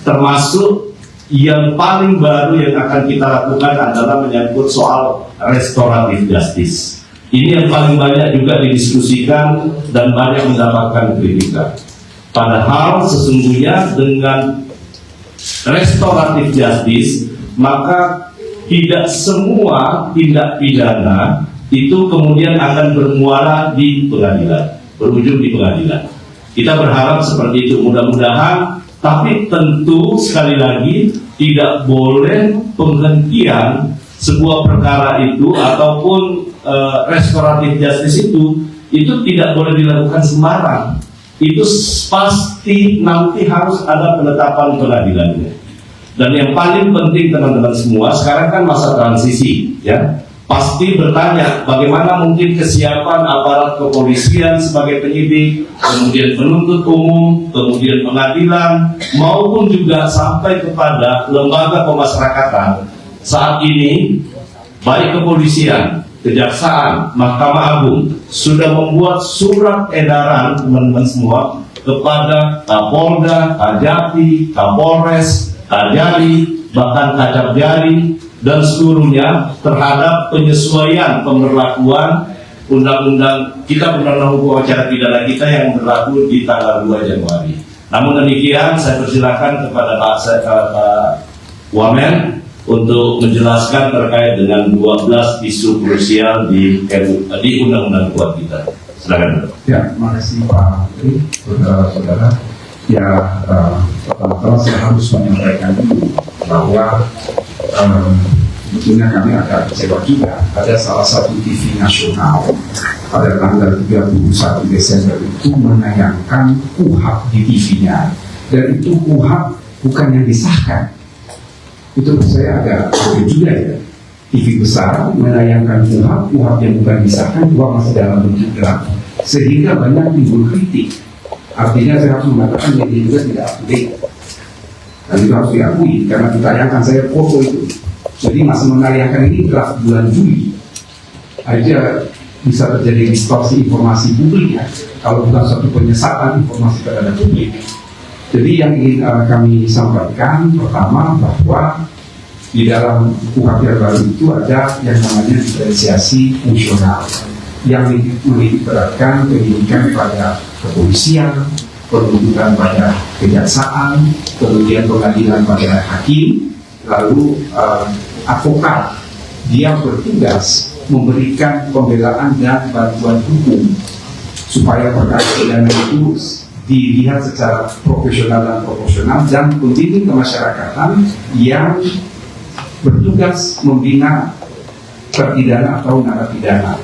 termasuk yang paling baru yang akan kita lakukan adalah menyangkut soal restoratif justice. Ini yang paling banyak juga didiskusikan dan banyak mendapatkan kritikan. Padahal sesungguhnya dengan restoratif justice, maka tidak semua tindak pidana itu kemudian akan bermuara di pengadilan, berujung di pengadilan. Kita berharap seperti itu, mudah-mudahan. Tapi tentu sekali lagi tidak boleh penghentian sebuah perkara itu ataupun restoratif justice itu tidak boleh dilakukan sembarang. Itu pasti nanti harus ada penetapan pengadilannya. Dan yang paling penting teman-teman semua, sekarang kan masa transisi, ya. Pasti bertanya bagaimana mungkin kesiapan aparat kepolisian sebagai penyidik, kemudian penuntut umum, kemudian pengadilan, maupun juga sampai kepada lembaga pemasyarakatan. Saat ini baik kepolisian, kejaksaan, Mahkamah Agung sudah membuat surat edaran teman-teman semua kepada Kapolda, Kajati, Kapolres, Kajari, bahkan Kajabjari dan seluruhnya terhadap penyesuaian pemberlakuan undang-undang hukum acara pidana kita yang berlaku di tanggal 2 Januari. Namun demikian, saya persilakan kepada Pak Wamen untuk menjelaskan terkait dengan 12 isu krusial di undang-undang kuat kita. Silakan. Ya, terima kasih Pak Menteri, saudara-saudara. Ya, pertama-tama saya harus menyampaikan dulu bahwa sebetulnya kami agak kecewa juga. Ada salah satu TV nasional pada tanggal 31 Desember itu menayangkan KUHP di TV-nya, dan itu KUHP bukan yang disahkan. Itu saya agak kecewa juga ya. TV besar menayangkan KUHP yang bukan disahkan, juga masih dalam bentuk draft, sehingga banyak timbul kritik. Artinya saya harus mengatakan media juga tidak up-to-date. Dan itu harus diakui, karena ditayangkan saya foto itu. Jadi masih menayangkan ini draft bulan Juli aja bisa terjadi distorsi informasi publik ya, kalau bukan suatu penyesatan informasi kepada publik. Jadi yang ingin kami sampaikan pertama bahwa di dalam KUHP yang baru itu ada yang namanya diferensiasi fungsional yang menitikberatkan pendidikan pada kepolisian, penuntutan pada kejaksaan, kemudian pengadilan pada hakim, lalu advokat. Dia bertugas memberikan pembelaan dan bantuan hukum supaya perkara pidana itu dilihat secara profesional dan proporsional, dan pembimbing kemasyarakatan yang bertugas membina terpidana atau narapidana.